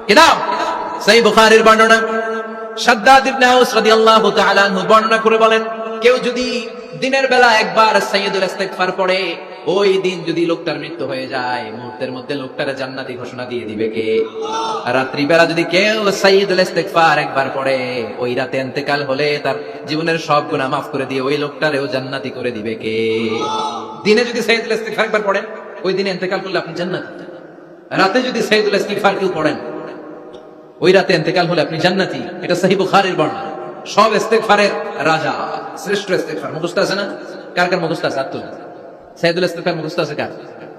কিতাব সহিহ বুখারীর বর্ণনা। শাদ্দাদ ইবনে আউস রাদিয়াল্লাহু তাআলা আনহু বর্ণনা করে বলেন, কেউ যদি দিনের বেলা একবার সাইয়্যিদুল ইস্তিগফার পড়ে, ওই দিন যদি লোকটার মৃত্যু হয়ে যায়, মুহূর্তের মধ্যে লোকটার জান্নাতি ঘোষণা দিয়ে দিবে কে? রাত্রি বেলা যদি কেউ সাইয়্যিদুল ইস্তিগফার একবার পড়ে, ওই রাতে ইন্তেকাল হলে তার জীবনের সব গুনাহ মাফ করে দিয়ে ওই লোকটারেও জান্নাতি করে দিবে কে? দিনে যদি সাইয়্যিদুল ইস্তিগফার একবার পড়েন, ওই দিনে ইন্তেকাল করলে আপনি জান্নাতি। রাতে যদি সাইয়্যিদুল ইস্তিগফার কেউ পড়েন, ওই রাতে ইন্তেকাল হলে আপনি জান্নাতি। এটা সহিহ বুখারীর বর্ণনা। সব ইস্তিগফারের রাজা, শ্রেষ্ঠ ইস্তিগফার মুখস্থ আছে না? কার কার মুখস্থ আছে? আত্মা সাইয়্যিদুল ইস্তিগফার মুখস্থ আছে কার?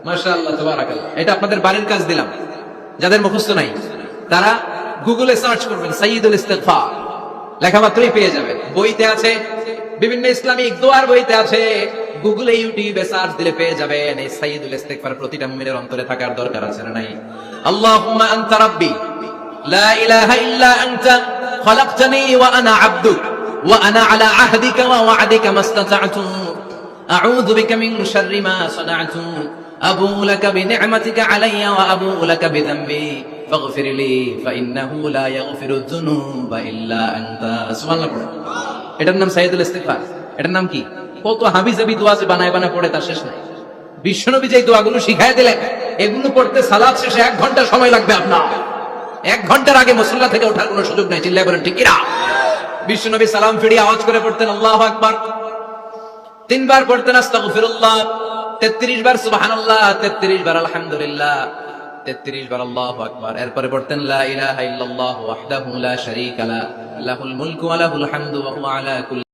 মাশাআল্লাহ তাবারাকাল্লাহ। এটা আপনাদের বাড়ির কাজ দিলাম। যাদের মুখস্থ নাই তারা গুগলে সার্চ করবেন সাইয়্যিদুল ইস্তিগফার, লেখামাত্রই পেয়ে যাবেন। বইতে আছে, বিভিন্ন ইসলামিক দোয়ার বইতে আছে, গুগলে ইউটিউবে সার্চ দিলে পেয়ে যাবেন। এই সাইয়্যিদুল ইস্তিগফার প্রতিটা মুমিনের অন্তরে থাকার দরকার আছে না নাই? আল্লাহুম্মা আনতা রাব্বি لا إله إلا أنت خلقتني وأنا عبدك وأنا على عهدك ووعدك ما استطعت أعوذ بك من شر ما صنعت أبوء لك بنعمتك علي وأبوء لك بذنبي فاغفر لي فإنه لا يغفر الذنوب إلا أنت سبحان الله। এটার নাম সাইয়্যিদুল ইস্তিগফার। এটার নাম কি? কত হাবিজাবি দোয়া যে বানায় বানায় পড়ে তার শেষ নাই। বিশ্বনবী যে দোয়াগুলো শিখায় দিলেন, এগুলো পড়তে সালাত শেষে 1 ঘন্টা সময় লাগবে আপনার। 1 ঘন্টার আগে মুসল্লা থেকে ওঠার কোনো সুযোগ নাই। চিল্লায় বলেন ঠিক কিনা? বিশ্বনবী সালাম ফিরিয়ে আওয়াজ করে পড়তেন আল্লাহু আকবার, 3 বার পড়তেন আস্তাগফিরুল্লাহ, 33 বার সুবহানাল্লাহ, 33 বার আলহামদুলিল্লাহ, 33 বার আল্লাহু আকবার। এরপরে পড়তেন লা ইলাহা ইল্লাল্লাহু ওয়াহদাহু লা শারীকা লা, লাহুল মুলকু ওয়া লাহুল হামদু ওয়া হুয়া আলা কুল্লি